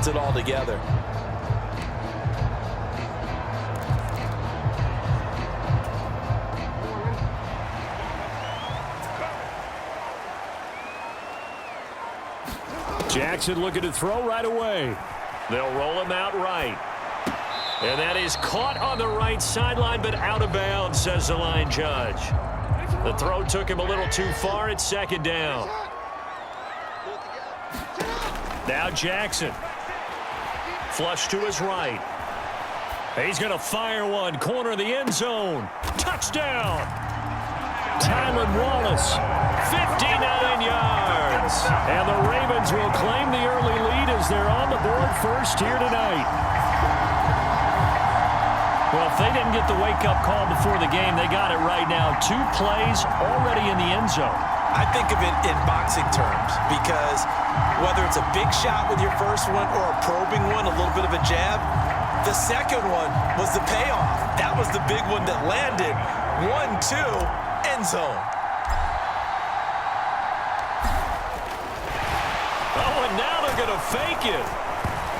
puts it all together. Jackson looking to throw right away. They'll roll him out right. And that is caught on the right sideline, but out of bounds, says the line judge. The throw took him a little too far. It's second down. Now Jackson. Flush to his right. He's going to fire one. Corner of the end zone. Touchdown. Tylan Wallace. 59 yards. And the Ravens will claim the early lead as they're on the board first here tonight. Well, if they didn't get the wake-up call before the game, they got it right now. 2 plays already in the end zone. I think of it in boxing terms because whether it's a big shot with your first one or a probing one, a little bit of a jab, the second one was the payoff. That was the big one that landed. 1-2, end zone. Oh, and now they're going to fake it.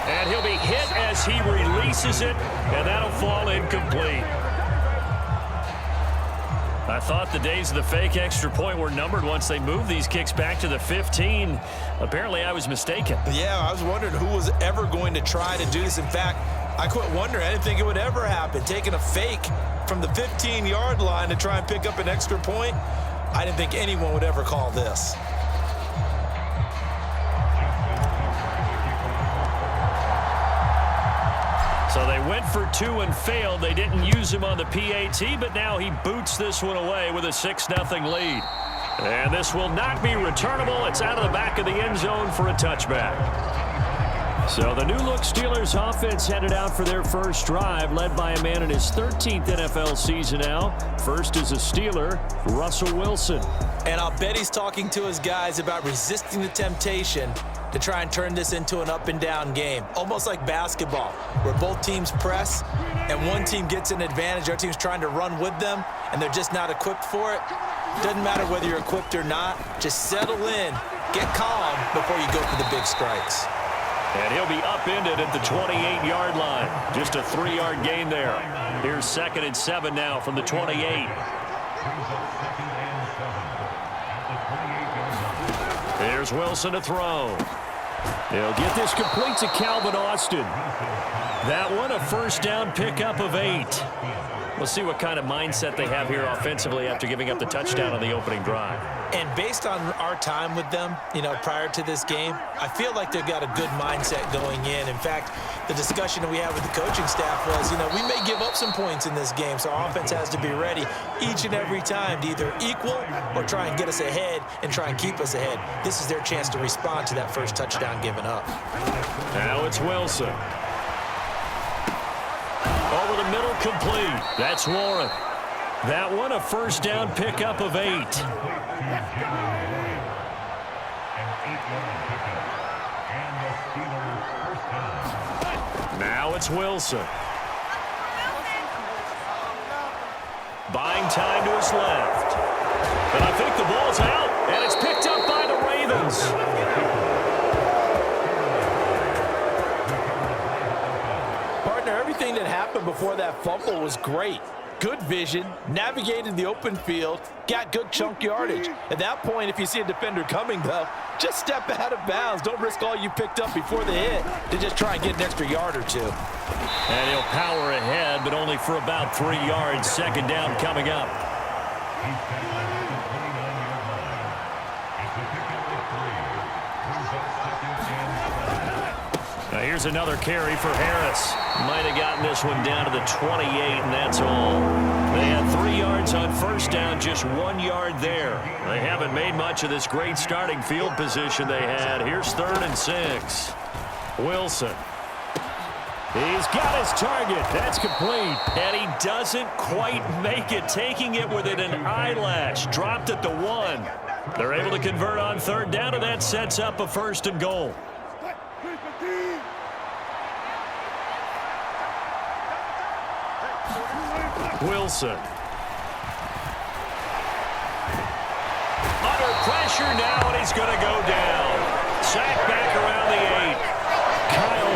And he'll be hit as he releases it, and that'll fall incomplete. I thought the days of the fake extra point were numbered once they moved these kicks back to the 15. Apparently, I was mistaken. Yeah, I was wondering who was ever going to try to do this. In fact, I quit wondering. I didn't think it would ever happen. Taking a fake from the 15-yard line to try and pick up an extra point, I didn't think anyone would ever call this. So they went for 2 and failed. They didn't use him on the PAT, but now he boots this one away with a 6-0 lead. And this will not be returnable. It's out of the back of the end zone for a touchback. So the new-look Steelers offense headed out for their first drive, led by a man in his 13th NFL season now. First is a Steeler, Russell Wilson. And I'll bet he's talking to his guys about resisting the temptation to try and turn this into an up-and-down game. Almost like basketball, where both teams press, and one team gets an advantage, the other team's trying to run with them, and they're just not equipped for it. Doesn't matter whether you're equipped or not. Just settle in, get calm before you go for the big strikes. And he'll be upended at the 28-yard line. Just a 3-yard gain there. Here's 2nd and 7 now from the 28. Here's Wilson to throw. He'll get this complete to Calvin Austin. That one a first down pickup of 8. We'll see what kind of mindset they have here offensively after giving up the touchdown on the opening drive. And based on our time with them, prior to this game, I feel like they've got a good mindset going in. In fact, the discussion that we had with the coaching staff was, we may give up some points in this game, so our offense has to be ready each and every time to either equal or try and get us ahead and try and keep us ahead. This is their chance to respond to that first touchdown given up. Now it's Wilson. Over the middle, complete. That's Warren. That one a first down pickup of 8. Now it's Wilson. Buying time to his left. And I think the ball's out, and it's picked up by the Ravens. Everything that happened before that fumble was great. Good vision, navigated the open field, got good chunk yardage. At that point, if you see a defender coming, though, just step out of bounds. Don't risk all you picked up before the hit to just try and get an extra yard or 2. And he'll power ahead, but only for about 3 yards. 2nd down coming up. Now here's another carry for Harris. Might have gotten this one down to the 28, and that's all. They had 3 yards on first down, just 1 yard there. They haven't made much of this great starting field position they had. Here's 3rd and 6. Wilson. He's got his target. That's complete. And he doesn't quite make it, taking it within an eyelash. Dropped at the 1. They're able to convert on 3rd down, and that sets up a 1st and goal. Wilson. Under pressure now, and he's going to go down. Sacked back around the 8. Kyle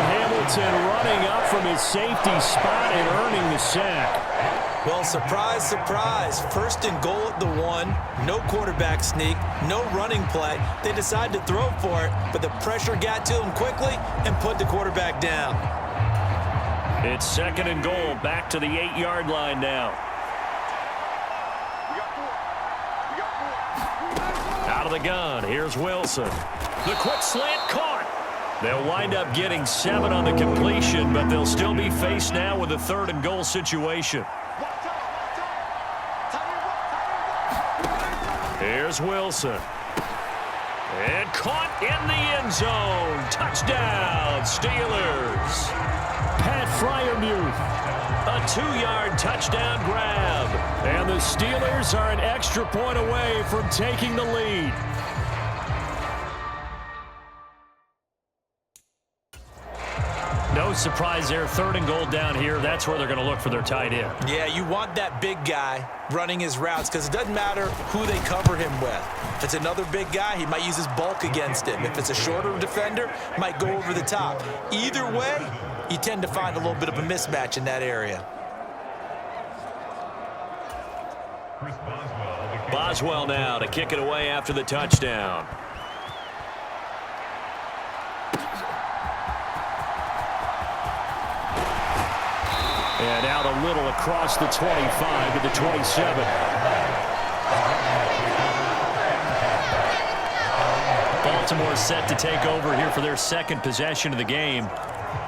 Wilson running up from his safety spot and earning the sack. Well, surprise, surprise. First and goal at the 1. No quarterback sneak. No running play. They decide to throw for it, but the pressure got to them quickly and put the quarterback down. It's second and goal. Back to the 8-yard line now. Out of the gun. Here's Wilson. The quick slant caught. They'll wind up getting 7 on the completion, but they'll still be faced now with a third and goal situation. Here's Wilson. And caught in the end zone. Touchdown, Steelers. Pat Freiermuth. A 2-yard touchdown grab. And the Steelers are an extra point away from taking the lead. No surprise there. Third and goal down here. That's where they're going to look for their tight end. Yeah, you want that big guy running his routes because it doesn't matter who they cover him with. If it's another big guy, he might use his bulk against him. If it's a shorter defender, might go over the top. Either way, you tend to find a little bit of a mismatch in that area. Boswell now to kick it away after the touchdown. And out a little across the 25 to the 27. Baltimore set to take over here for their second possession of the game.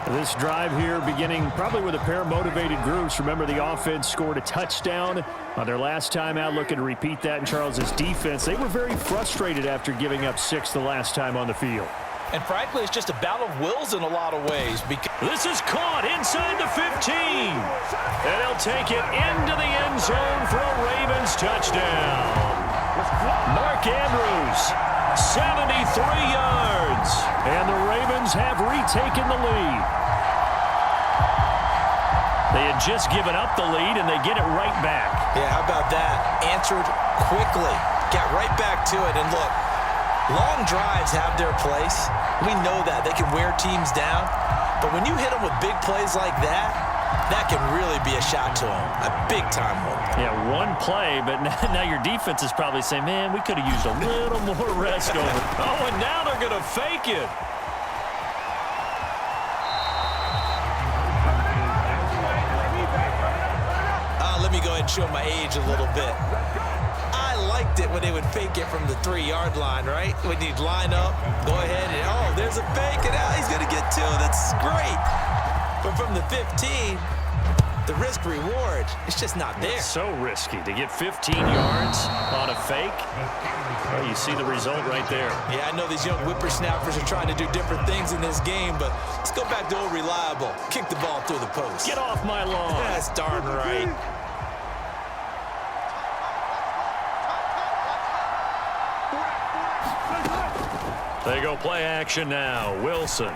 This drive here beginning probably with a pair of motivated groups. Remember, the offense scored a touchdown on their last time out, looking to repeat that in Charles's defense. They were very frustrated after giving up 6 the last time on the field. And frankly, it's just a battle of wills in a lot of ways. This is caught inside the 15. And he'll take it into the end zone for a Ravens touchdown. Mark Andrews, 73 yards. And the Ravens have retaken the lead. They had just given up the lead, and they get it right back. Yeah, how about that? Answered quickly. Got right back to it. And look, long drives have their place. We know that. They can wear teams down. But when you hit them with big plays like that, that can really be a shot to them. A big-time one. Yeah, one play, but now your defense is probably saying, man, we could have used a little more rest over. Oh, and now they're going to fake it. Let me go ahead and show my age a little bit. I liked it when they would fake it from the 3-yard line, right? When you'd line up, go ahead, and oh, there's a fake, and now he's going to get 2. That's great. But from the 15, the risk-reward, it's just not there. It's so risky to get 15 yards on a fake. Well, you see the result right there. Yeah, I know these young whippersnappers are trying to do different things in this game, but let's go back to old reliable. Kick the ball through the post. Get off my lawn. That's darn right. They go play action now. Wilson.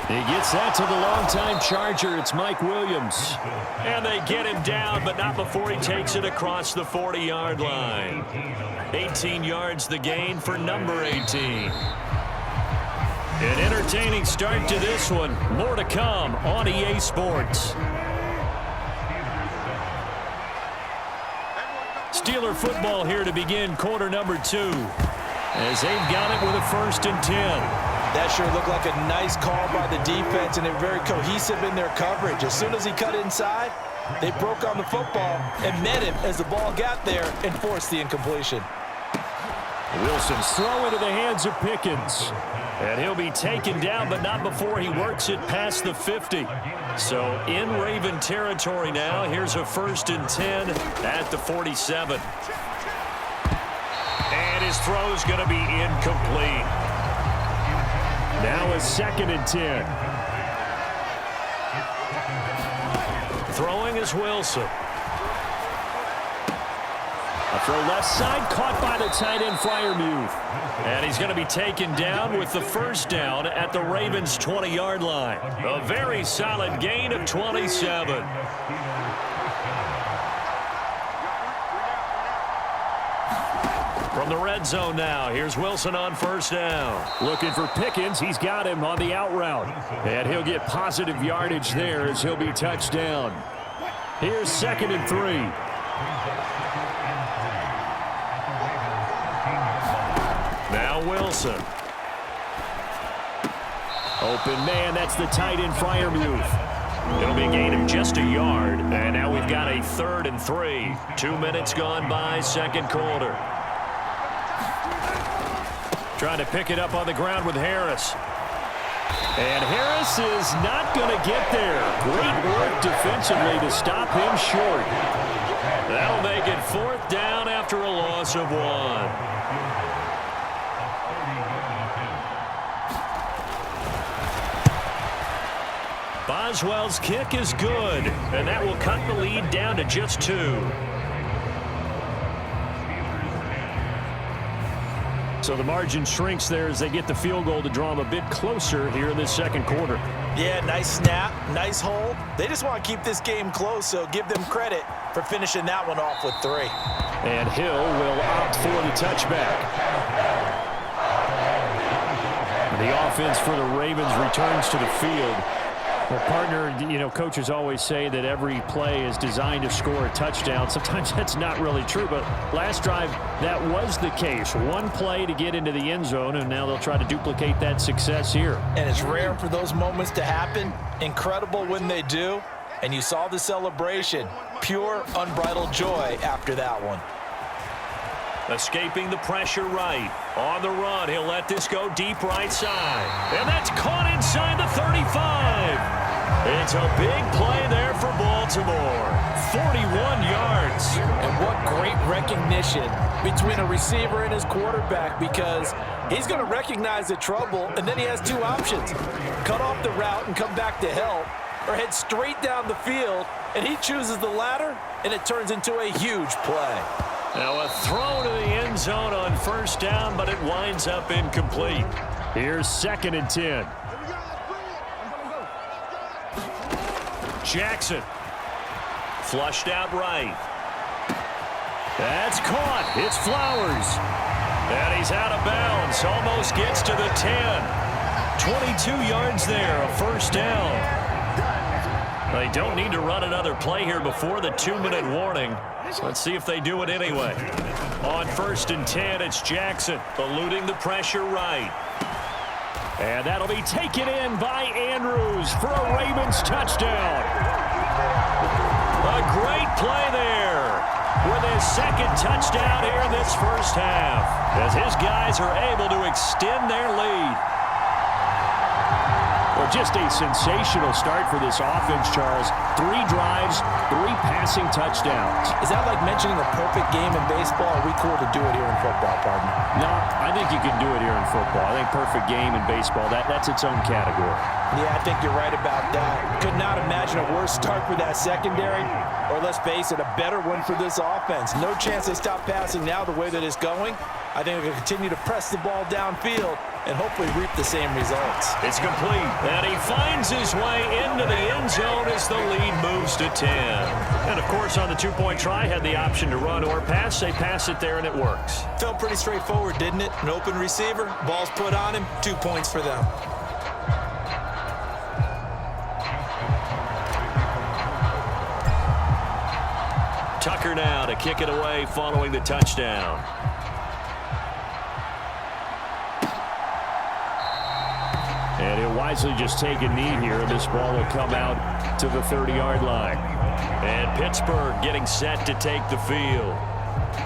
He gets that to the longtime Charger. It's Mike Williams. And they get him down, but not before he takes it across the 40-yard line. 18 yards the gain for number 18. An entertaining start to this one. More to come on EA Sports. Steeler football here to begin quarter number 2. As they've got it with a 1st and 10. That sure looked like a nice call by the defense, and they're very cohesive in their coverage. As soon as he cut inside, they broke on the football and met him as the ball got there and forced the incompletion. Wilson's throw into the hands of Pickens. And he'll be taken down, but not before he works it past the 50. So in Raven territory now. Here's a 1st and 10 at the 47. And his throw's going to be incomplete. Now a 2nd and 10. Throwing is Wilson. A throw left side, caught by the tight end Freiermuth. And he's going to be taken down with the 1st down at the Ravens' 20-yard line. A very solid gain of 27. From the red zone now, here's Wilson on first down. Looking for Pickens. He's got him on the out route. And he'll get positive yardage there as he'll be touched down. Here's 2nd and 3. Now Wilson. Open man, that's the tight end Freiermuth. It'll be a gain of just a yard. And now we've got a 3rd and 3. 2 minutes gone by, second quarter. Trying to pick it up on the ground with Harris. And Harris is not going to get there. Great work defensively to stop him short. That'll make it 4th down after a loss of 1. Boswell's kick is good, and that will cut the lead down to just 2. So the margin shrinks there as they get the field goal to draw them a bit closer here in this second quarter. Yeah, nice snap, nice hold. They just want to keep this game close, so give them credit for finishing that one off with 3. And Hill will opt for the touchback. The offense for the Ravens returns to the field. Well, partner, coaches always say that every play is designed to score a touchdown. Sometimes that's not really true, but last drive, that was the case. One play to get into the end zone, and now they'll try to duplicate that success here. And it's rare for those moments to happen. Incredible when they do. And you saw the celebration. Pure, unbridled joy after that one. Escaping the pressure right. On the run, he'll let this go deep right side. And that's caught inside the 35. It's a big play there for Baltimore. 41 yards. And what great recognition between a receiver and his quarterback, because he's going to recognize the trouble, and then he has 2 options. Cut off the route and come back to help, or head straight down the field, and he chooses the latter, and it turns into a huge play. Now a throw to the end zone on first down, but it winds up incomplete. Here's 2nd and 10. Jackson. Flushed out right. That's caught. It's Flowers. And he's out of bounds. Almost gets to the 10. 22 yards there, a first down. They don't need to run another play here before the 2-minute warning. Let's see if they do it anyway. On 1st and 10, it's Jackson eluding the pressure right. And that'll be taken in by Andrews for a Ravens touchdown. A great play there with his 2nd touchdown here in this first half, as his guys are able to extend their lead. Well, just a sensational start for this offense, Charles. 3 drives, 3 passing touchdowns. Is that like mentioning a perfect game in baseball? Or are we cool to do it here in football, partner? No, I think you can do it here in football. I think perfect game in baseball, that's its own category. Yeah, I think you're right about that. Could not imagine a worse start for that secondary, or let's face it, a better one for this offense. No chance they stop passing now the way that it's going. I think they'll continue to press the ball downfield and hopefully reap the same results. It's complete, and he finds his way into the end zone as the lead moves to 10. And, of course, on the 2-point try, had the option to run or pass. They pass it there, and it works. Felt pretty straightforward, didn't it? An open receiver, ball's put on him, 2 points for them. Tucker now to kick it away following the touchdown. And he'll wisely just take a knee here. This ball will come out to the 30-yard line. And Pittsburgh getting set to take the field.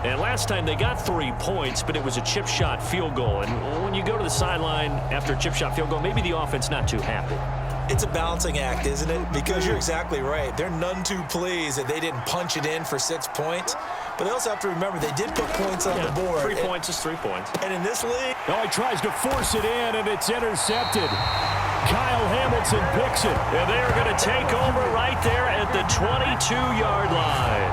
And last time they got 3 points, but it was a chip shot field goal. And when you go to the sideline after a chip shot field goal, maybe the offense not too happy. It's a balancing act, isn't it? Because you're exactly right. They're none too pleased that they didn't punch it in for 6 points. But they also have to remember they did put points on the board. 3 points is 3 points. And in this league... Oh, he tries to force it in, and it's intercepted. Kyle Hamilton picks it. And they are going to take over right there at the 22-yard line.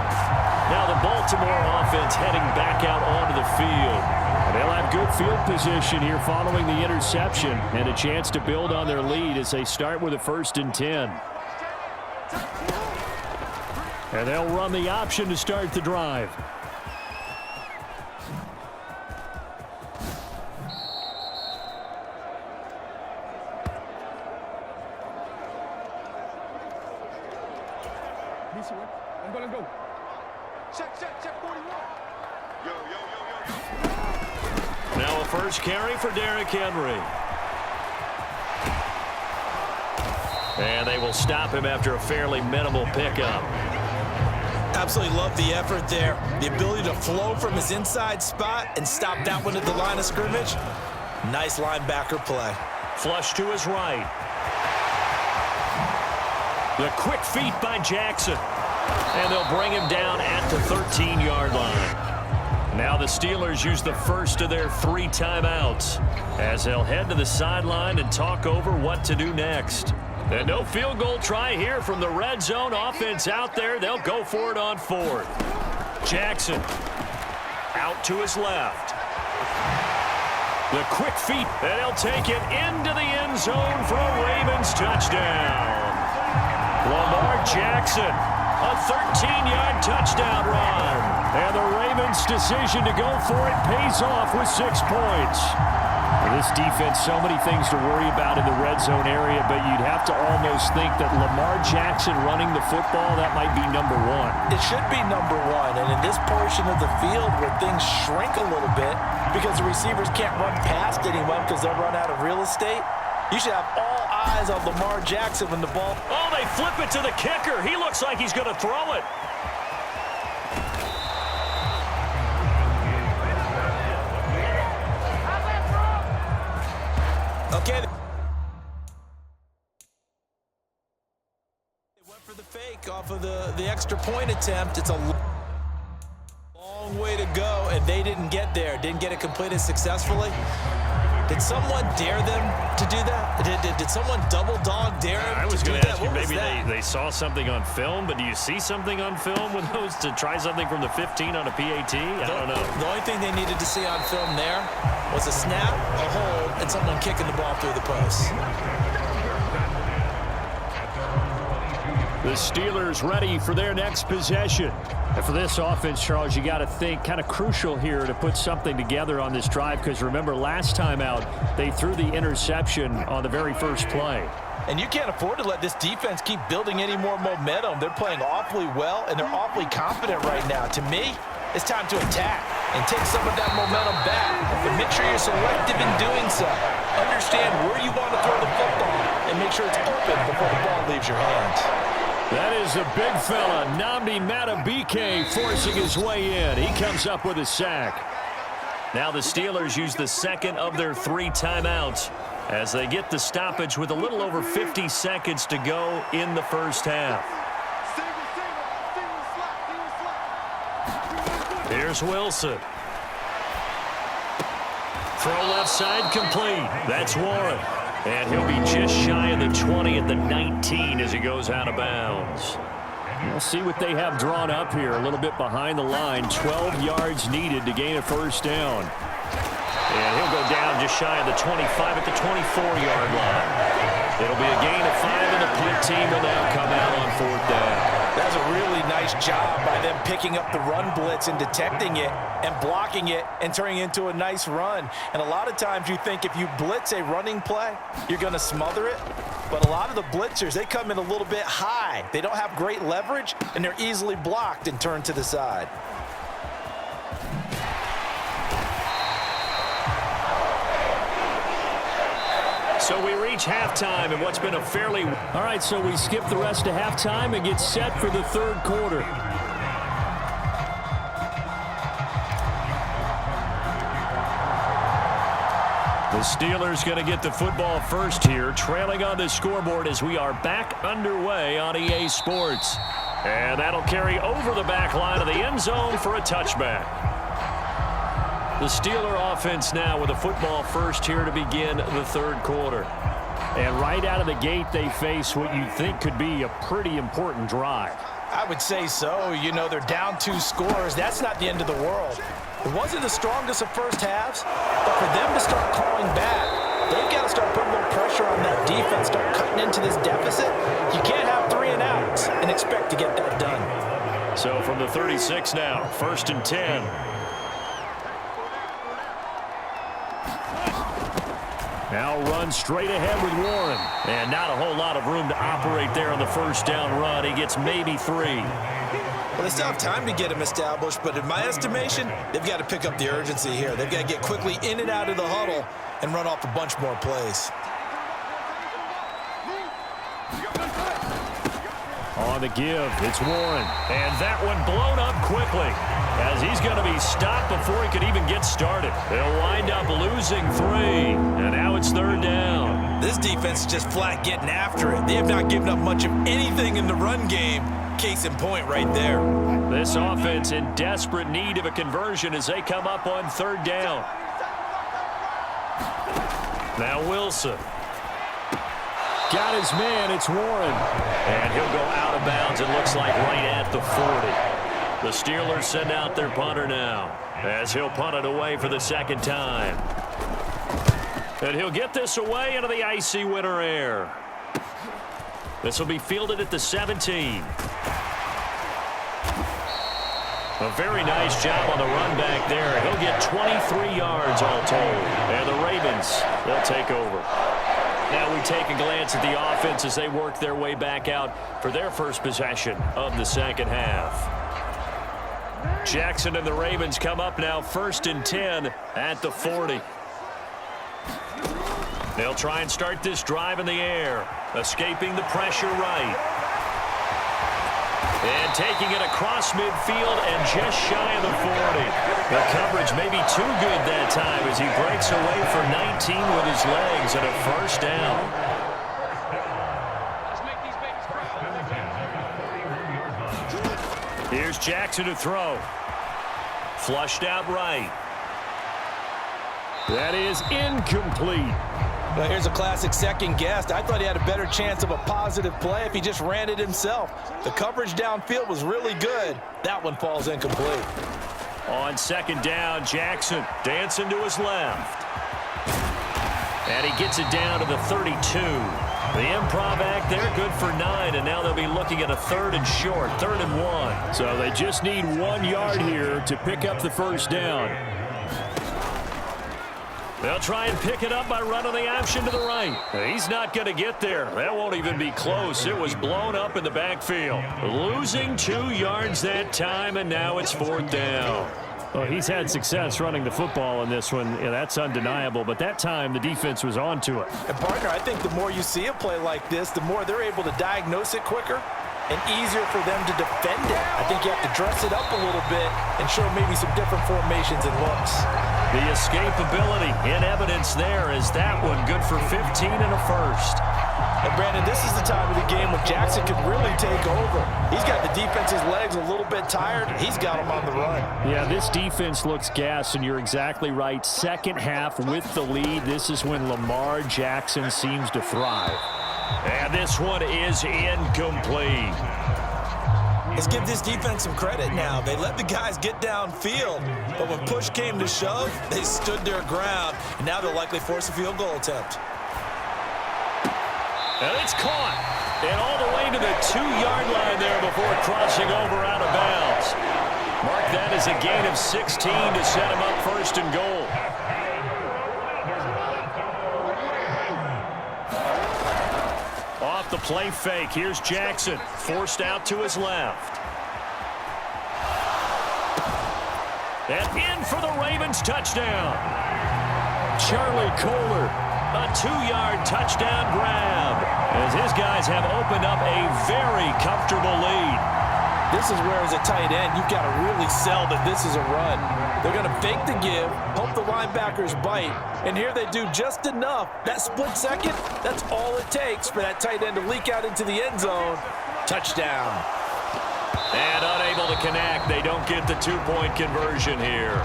Now the Baltimore offense heading back out onto the field. And they'll have good field position here following the interception and a chance to build on their lead as they start with a 1st and 10. And they'll run the option to start the drive. Let's go. Check 41. Now a first carry for Derrick Henry. And they will stop him after a fairly minimal pickup. Absolutely love the effort there. The ability to flow from his inside spot and stop that one at the line of scrimmage. Nice linebacker play. Flush to his right. The quick feet by Jackson. And they'll bring him down at the 13-yard line. Now the Steelers use the first of their 3 timeouts as they'll head to the sideline and talk over what to do next. And no field goal try here from the red zone offense out there. They'll go for it on 4th. Jackson out to his left. The quick feet, and he'll take it into the end zone for a Ravens touchdown. Lamar Jackson, a 13-yard touchdown run. And the Ravens' decision to go for it pays off with 6 points. This defense, so many things to worry about in the red zone area, but you'd have to almost think that Lamar Jackson running the football, that might be number 1. It should be number 1, and in this portion of the field where things shrink a little bit because the receivers can't run past anyone because they'll run out of real estate, you should have all eyes on Lamar Jackson when the ball... Oh, they flip it to the kicker. He looks like he's going to throw it. Okay. They went for the fake off of the extra point attempt. It's a long way to go, and they didn't get there. Didn't get it completed successfully. Did someone dare them to do that? Did someone double dog dare them I was to do going to that? ask you, What was maybe that? they saw something on film, but do you see something on film with those to try something from the 15 on a PAT? I don't know. The only thing they needed to see on film there was a snap, a hold, and someone kicking the ball through the post. The Steelers ready for their next possession. And for this offense, Charles, you got to think kind of crucial here to put something together on this drive because remember last time out they threw the interception on the very first play. And you can't afford to let this defense keep building any more momentum. They're playing awfully well, and they're awfully confident right now. To me, it's time to attack and take some of that momentum back. But make sure you're selective in doing so. Understand where you want to throw the football and make sure it's open before the ball leaves your hands. That is a big fella, Nnamdi Madubuike, forcing his way in. He comes up with a sack. Now the Steelers use the second of their 3 timeouts as they get the stoppage with a little over 50 seconds to go in the first half. Here's Wilson. Throw left side complete. That's Warren. And he'll be just shy of the 20 at the 19 as he goes out of bounds. We'll see what they have drawn up here. A little bit behind the line. 12 yards needed to gain a first down. And he'll go down just shy of the 25 at the 24-yard line. It'll be a gain of 5, and the punt team will now come out on 4th down. That's a really nice job by them picking up the run blitz and detecting it and blocking it and turning it into a nice run. And a lot of times you think if you blitz a running play, you're going to smother it. But a lot of the blitzers, they come in a little bit high. They don't have great leverage, and they're easily blocked and turned to the side. So we reach halftime in what's been a fairly... All right, so we skip the rest of halftime and get set for the 3rd quarter. The Steelers going to get the football first here, trailing on the scoreboard as we are back underway on EA Sports. And that'll carry over the back line of the end zone for a touchback. The Steeler offense now with a football first here to begin the 3rd quarter. And right out of the gate, they face what you think could be a pretty important drive. I would say so. You know, they're down 2 scores. That's not the end of the world. It wasn't the strongest of first halves, but for them to start clawing back, they've got to start putting a little pressure on that defense, start cutting into this deficit. You can't have 3 and outs and expect to get that done. So from the 36 now, 1st and 10. Now run straight ahead with Warren. And not a whole lot of room to operate there on the first down run. He gets maybe 3. Well, they still have time to get him established, but in my estimation, they've got to pick up the urgency here. They've got to get quickly in and out of the huddle and run off a bunch more plays. On the give, it's Warren. And that one blown up quickly as he's going to be stopped before he could even get started. They'll wind up losing 3, and now it's 3rd down. This defense is just flat getting after it. They have not given up much of anything in the run game. Case in point right there. This offense in desperate need of a conversion as they come up on 3rd down. Now Wilson. Got his man, it's Warren. And he'll go out of bounds, it looks like, right at the 40. The Steelers send out their punter now as he'll punt it away for the 2nd time. And he'll get this away into the icy winter air. This will be fielded at the 17. A very nice job on the run back there. He'll get 23 yards all told. And the Ravens, they'll take over. Now we take a glance at the offense as they work their way back out for their first possession of the 2nd half. Jackson and the Ravens come up now 1st and 10 at the 40. They'll try and start this drive in the air, escaping the pressure right. And taking it across midfield and just shy of the 40. The coverage may be too good that time as he breaks away for 19 with his legs and a 1st down. Here's Jackson to throw. Flushed out right. That is incomplete. Well, here's a classic second guess. I thought he had a better chance of a positive play if he just ran it himself. The coverage downfield was really good. That one falls incomplete. On 2nd down, Jackson dancing to his left. And he gets it down to the 32. The improv act there, good for 9, and now they'll be looking at a 3rd and short, 3rd and 1. So they just need 1 yard here to pick up the 1st down. They'll try and pick it up by running the option to the right. He's not going to get there. That won't even be close. It was blown up in the backfield. Losing 2 yards that time, and now it's 4th down. Well, he's had success running the football in this one. Yeah, that's undeniable. But that time, the defense was on to it. And, partner, I think the more you see a play like this, the more they're able to diagnose it quicker and easier for them to defend it. I think you have to dress it up a little bit and show maybe some different formations and looks. The escapability in evidence there is that one good for 15 and a 1st. And, Brandon, this is the time of the game when Jackson could really take over. He's got the defense's legs a little bit tired. He's got them on the run. Yeah, this defense looks gassed, and you're exactly right. 2nd half with the lead. This is when Lamar Jackson seems to thrive. And this one is incomplete. Let's give this defense some credit now. They let the guys get downfield, but when push came to shove, they stood their ground, and now they'll likely force a field goal attempt. And it's caught. And all the way to the 2-yard line there before crossing over out of bounds. Mark that as a gain of 16 to set him up 1st and goal. Off the play fake, here's Jackson, forced out to his left. And in for the Ravens touchdown. Charlie Kohler, a 2-yard touchdown grab, as his guys have opened up a very comfortable lead. This is where, as a tight end, you've got to really sell that this is a run. They're going to fake the give, hope the linebackers bite, and here they do just enough. That split second, that's all it takes for that tight end to leak out into the end zone. Touchdown. And unable to connect. They don't get the 2-point conversion here.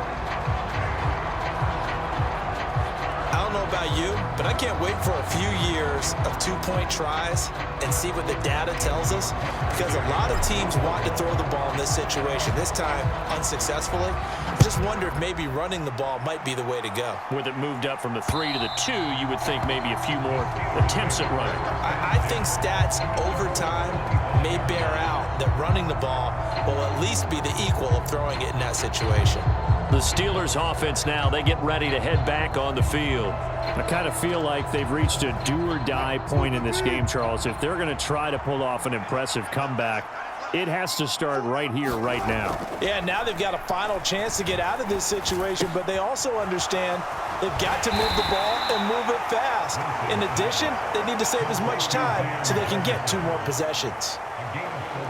I don't know about you, but I can't wait for a few years of 2-point tries and see what the data tells us, because a lot of teams want to throw the ball in this situation, this time unsuccessfully. I just wonder if maybe running the ball might be the way to go. With it moved up from the 3 to the 2, you would think maybe a few more attempts at running. I think stats over time may bear out that running the ball will at least be the equal of throwing it in that situation. The Steelers offense now, they get ready to head back on the field. I kind of feel like they've reached a do-or-die point in this game, Charles. If they're going to try to pull off an impressive comeback, it has to start right here, right now. Yeah, now they've got a final chance to get out of this situation, but they also understand they've got to move the ball and move it fast. In addition, they need to save as much time so they can get 2 more possessions.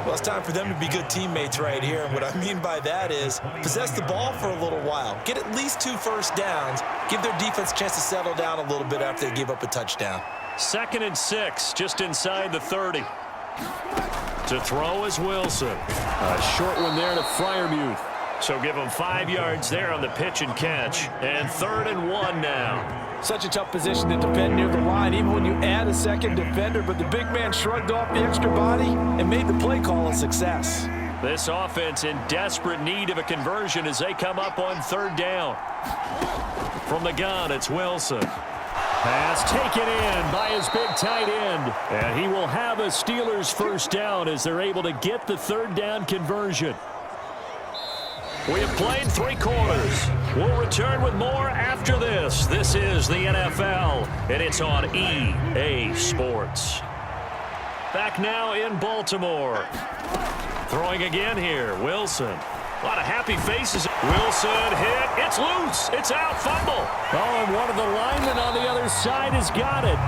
Well, it's time for them to be good teammates right here. And what I mean by that is possess the ball for a little while. Get at least 2 first downs. Give their defense a chance to settle down a little bit after they give up a touchdown. 2nd and 6, just inside the 30. To throw is Wilson. A short one there to Freiermuth. So give him 5 yards there on the pitch and catch. And 3rd and 1 now. Such a tough position to defend near the line, even when you add a second defender, but the big man shrugged off the extra body and made the play call a success. This offense in desperate need of a conversion as they come up on 3rd down. From the gun, it's Wilson. Pass taken in by his big tight end. And he will have a Steelers first down as they're able to get the 3rd down conversion. We have played 3 quarters. We'll return with more after this. This is the NFL, and it's on EA Sports. Back now in Baltimore. Throwing again here, Wilson. A lot of happy faces. Wilson hit. It's loose. It's out. Fumble. Oh, and one of the linemen on the other side has got it.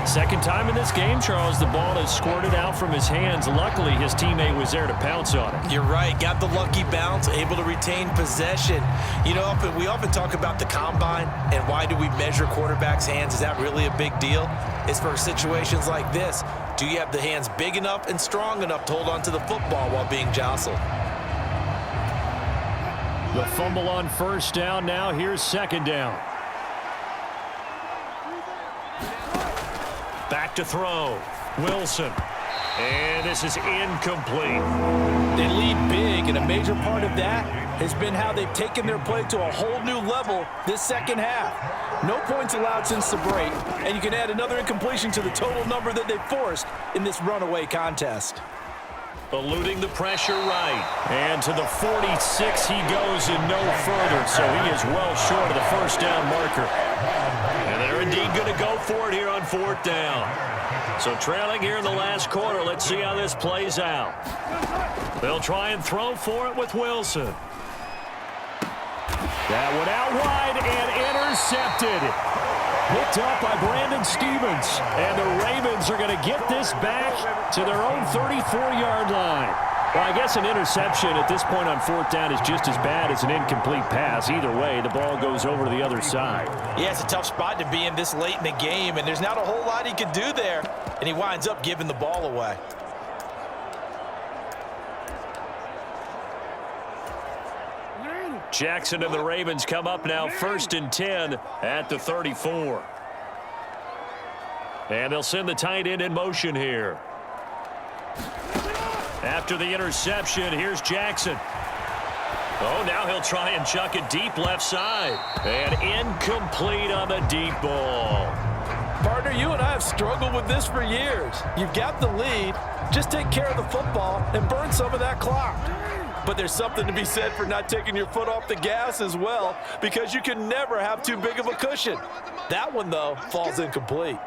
Second time in this game, Charles, the ball has squirted out from his hands. Luckily, his teammate was there to pounce on it. You're right. Got the lucky bounce, able to retain possession. You know, we often talk about the combine and why do we measure quarterbacks' hands? Is that really a big deal? It's for situations like this. Do you have the hands big enough and strong enough to hold on to the football while being jostled? The fumble on 1st down. Now here's 2nd down. Back to throw. Wilson. And this is incomplete. They lead big, and a major part of that has been how they've taken their play to a whole new level this second half. No points allowed since the break, and you can add another incompletion to the total number that they forced in this runaway contest. Eluding the pressure right. And to the 46 he goes and no further, so he is well short of the first down marker. And they're indeed going to go for it here on 4th down. So trailing here in the last quarter, let's see how this plays out. They'll try and throw for it with Wilson. That one out wide and intercepted. Picked up by Brandon Stevens. And the Ravens are going to get this back to their own 34-yard line. Well, I guess an interception at this point on 4th down is just as bad as an incomplete pass. Either way, the ball goes over to the other side. Yeah, it's a tough spot to be in this late in the game, and there's not a whole lot he could do there, and he winds up giving the ball away. Jackson and the Ravens come up now 1st and 10 at the 34. And they'll send the tight end in motion here. After the interception, here's Jackson. Oh, now he'll try and chuck it deep left side. And incomplete on the deep ball. Partner, you and I have struggled with this for years. You've got the lead. Just take care of the football and burn some of that clock. But there's something to be said for not taking your foot off the gas as well, because you can never have too big of a cushion. That one, though, falls incomplete.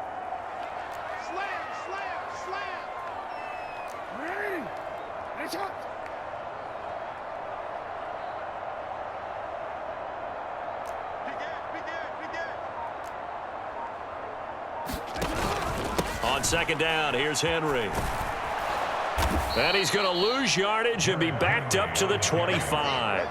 On 2nd down, here's Henry. And he's going to lose yardage and be backed up to the 25.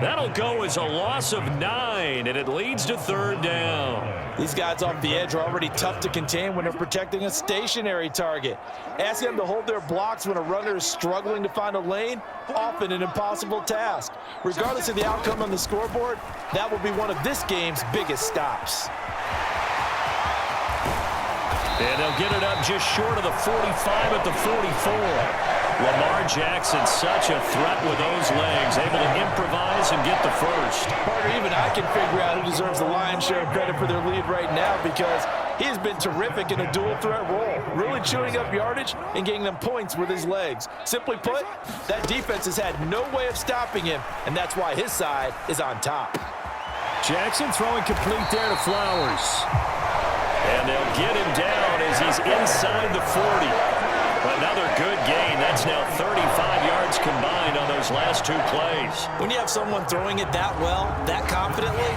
That'll go as a loss of 9, and it leads to 3rd down. These guys off the edge are already tough to contain when they're protecting a stationary target. Asking them to hold their blocks when a runner is struggling to find a lane, often an impossible task. Regardless of the outcome on the scoreboard, that will be one of this game's biggest stops. And they'll get it up just short of the 45 at the 44. Lamar Jackson, such a threat with those legs, able to improvise and get the first. Partner, even I can figure out who deserves the lion's share of credit for their lead right now because he's been terrific in a dual threat role, really chewing up yardage and getting them points with his legs. Simply put, that defense has had no way of stopping him, and that's why his side is on top. Jackson throwing complete there to Flowers. And they'll get him down as he's inside the 40. Another good gain. That's now 35 yards combined on those last two plays. When you have someone throwing it that well, that confidently,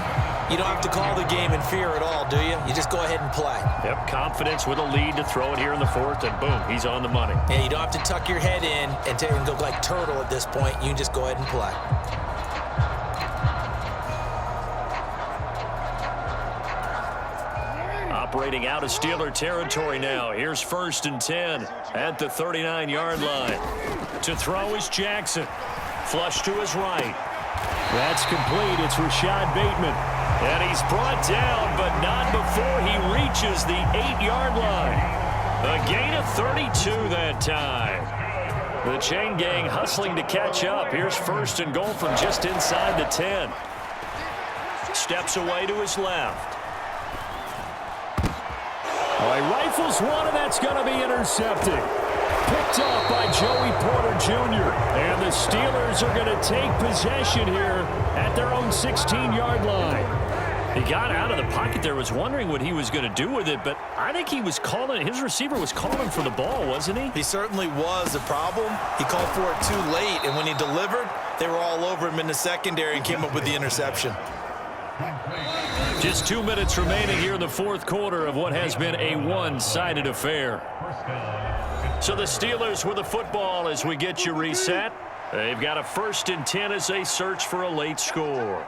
you don't have to call the game in fear at all, do you? You just go ahead and play. Yep, confidence with a lead to throw it here in the fourth, and boom, he's on the money. Yeah, you don't have to tuck your head in and go like turtle at this point. You can just go ahead and play. Operating out of Steeler territory now. Here's 1st and 10 at the 39-yard line. To throw is Jackson. Flush to his right. That's complete. It's Rashad Bateman. And he's brought down, but not before he reaches the 8-yard line. A gain of 32 that time. The chain gang hustling to catch up. Here's 1st and goal from just inside the 10. Steps away to his left. Well, he rifles one, and that's going to be intercepted. Picked off by Joey Porter Jr. And the Steelers are going to take possession here at their own 16-yard line. He got out of the pocket there, was wondering what he was going to do with it, but I think he was calling, his receiver was calling for the ball, wasn't he? He certainly was. The problem, he called for it too late, and when he delivered, they were all over him in the secondary and came up with the interception. Just 2 minutes remaining here in the fourth quarter of what has been a one-sided affair. So the Steelers with the football as we get you reset. They've got a 1st and 10 as they search for a late score.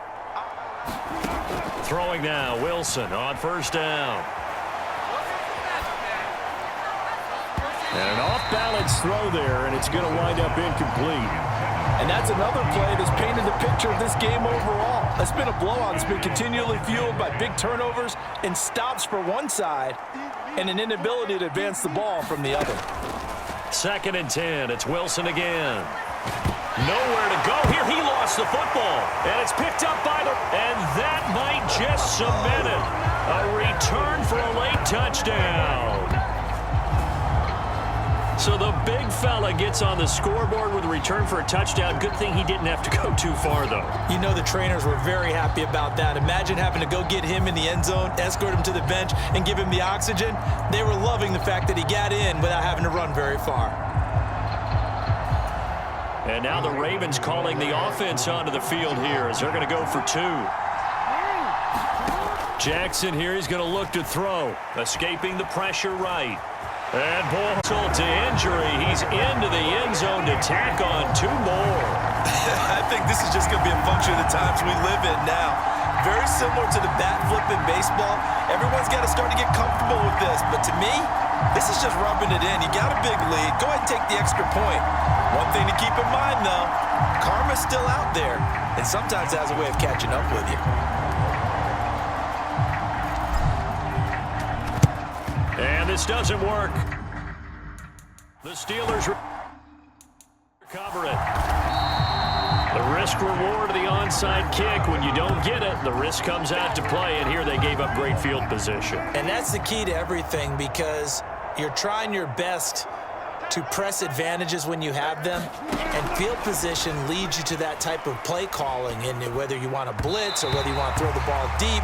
Throwing now, Wilson on 1st down. And an off-balance throw there, and it's going to wind up incomplete. And that's another play that's painted the picture of this game overall. It's been a blowout that's been continually fueled by big turnovers and stops for one side and an inability to advance the ball from the other. 2nd and 10. It's Wilson again. Nowhere to go here. He lost the football. And it's picked up by the... And that might just cement it. A return for a late touchdown. So the big fella gets on the scoreboard with a return for a touchdown. Good thing he didn't have to go too far, though. You know the trainers were very happy about that. Imagine having to go get him in the end zone, escort him to the bench, and give him the oxygen. They were loving the fact that he got in without having to run very far. And now the Ravens calling the offense onto the field here as they're going to go for 2. Jackson here, he's going to look to throw. Escaping the pressure right. And ball to injury. He's into the end zone to tack on 2 more. I think this is just going to be a function of the times we live in now. Very similar to the bat flip in baseball. Everyone's got to start to get comfortable with this. But to me, this is just rubbing it in. You got a big lead. Go ahead and take the extra point. One thing to keep in mind, though, karma's still out there. And sometimes it has a way of catching up with you. And this doesn't work. The Steelers recover it. The risk-reward of the onside kick. When you don't get it, the risk comes out to play, and here they gave up great field position. And that's the key to everything because you're trying your best to press advantages when you have them, and field position leads you to that type of play calling, and whether you want to blitz or whether you want to throw the ball deep,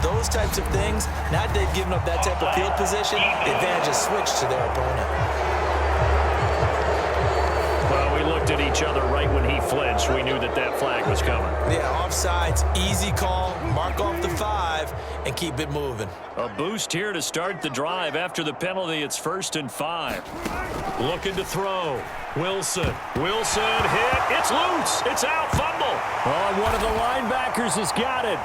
those types of things, now that they've given up that type of field position, the advantage is switched to their opponent. Well, we looked at each other right when he flinched. We knew that that flag was coming. Yeah, offsides, easy call, mark off the 5, and keep it moving. A boost here to start the drive after the penalty. It's 1st and 5. Looking to throw. Wilson hit. It's loose. It's out. Fumble. Oh, and one of the linebackers has got it.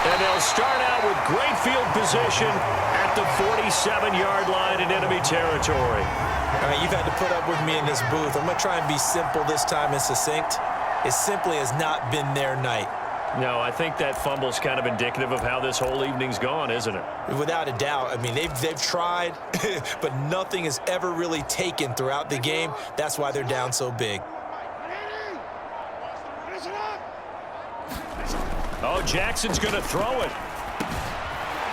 And they'll start out with great field position at the 47-yard line in enemy territory. All right, you've had to put up with me in this booth. I'm going to try and be simple this time and succinct. It simply has not been their night. No, I think that fumble's kind of indicative of how this whole evening's gone, isn't it? Without a doubt. I mean, they've tried, but nothing has ever really taken throughout the game. That's why they're down so big. Oh, Jackson's going to throw it.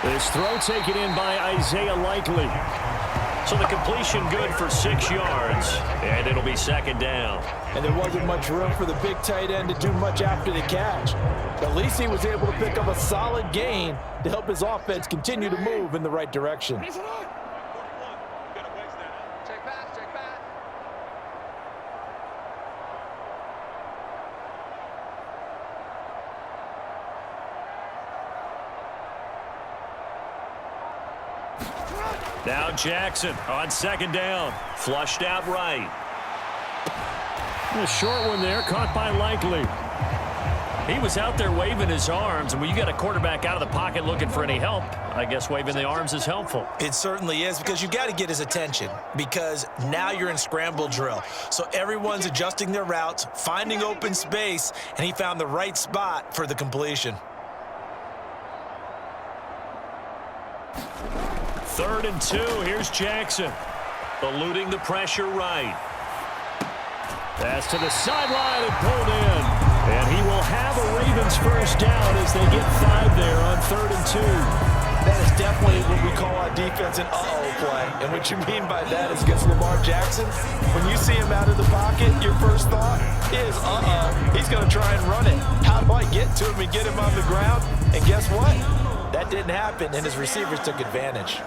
This throw taken in by Isaiah Likely. So the completion good for 6 yards, and it'll be second down. And there wasn't much room for the big tight end to do much after the catch. At least he was able to pick up a solid gain to help his offense continue to move in the right direction. Check back, check back. Now Jackson on second down. Flushed out right. A short one there, caught by Likely. He was out there waving his arms, and when you got a quarterback out of the pocket looking for any help, I guess waving the arms is helpful. It certainly is, because you got to get his attention, because now you're in scramble drill. So everyone's adjusting their routes, finding open space, and he found the right spot for the completion. 3rd and 2. Here's Jackson. Eluding the pressure right. Pass to the sideline and pulled in. And he will have a Ravens first down as they get 5 there on 3rd and 2. That is definitely what we call our defense an uh-oh play. And what you mean by that is against Lamar Jackson, when you see him out of the pocket, your first thought is, he's going to try and run it. How do I get to him and get him on the ground? And guess what? That didn't happen, and his receivers took advantage.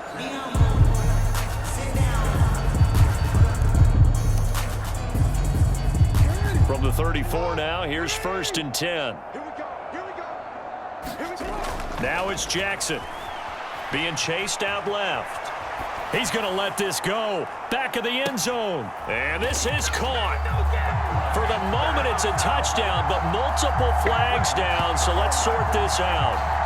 From the 34 now, here's 1st and 10. Here we go, here we go. Here we go. Now it's Jackson. Being chased out left. He's going to let this go. Back of the end zone. And this is caught. For the moment, it's a touchdown, but multiple flags down, so let's sort this out.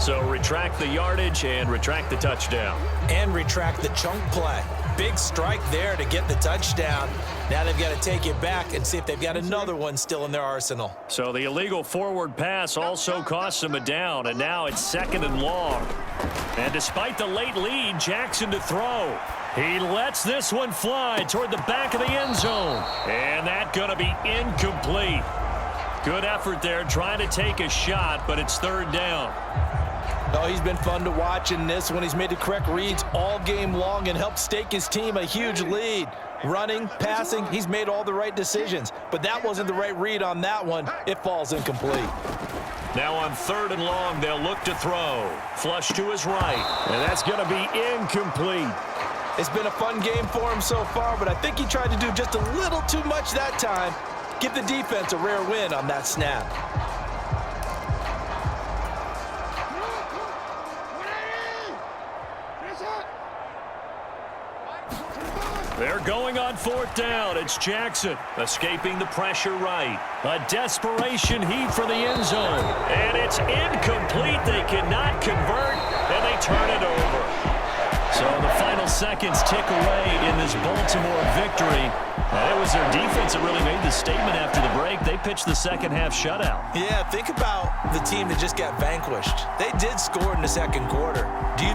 So retract the yardage and retract the touchdown. And retract the chunk play. Big strike there to get the touchdown. Now they've got to take it back and see if they've got another one still in their arsenal. So the illegal forward pass also costs them a down, and now it's 2nd and long. And despite the late lead, Jackson to throw. He lets this one fly toward the back of the end zone. And that's going to be incomplete. Good effort there trying to take a shot, but it's 3rd down. Oh, he's been fun to watch in this one. He's made the correct reads all game long and helped stake his team a huge lead. Running, passing, he's made all the right decisions. But that wasn't the right read on that one. It falls incomplete. Now on 3rd and long, they'll look to throw. Flush to his right. And that's going to be incomplete. It's been a fun game for him so far, but I think he tried to do just a little too much that time. Give the defense a rare win on that snap. They're going on 4th down. It's Jackson escaping the pressure right. A desperation heave for the end zone. And it's incomplete. They cannot convert, and they turn it over. So the final seconds tick away in this Baltimore victory. And it was their defense that really made the statement after the break. They pitched the second half shutout. Yeah, think about the team that just got vanquished. They did score in the second quarter. Do you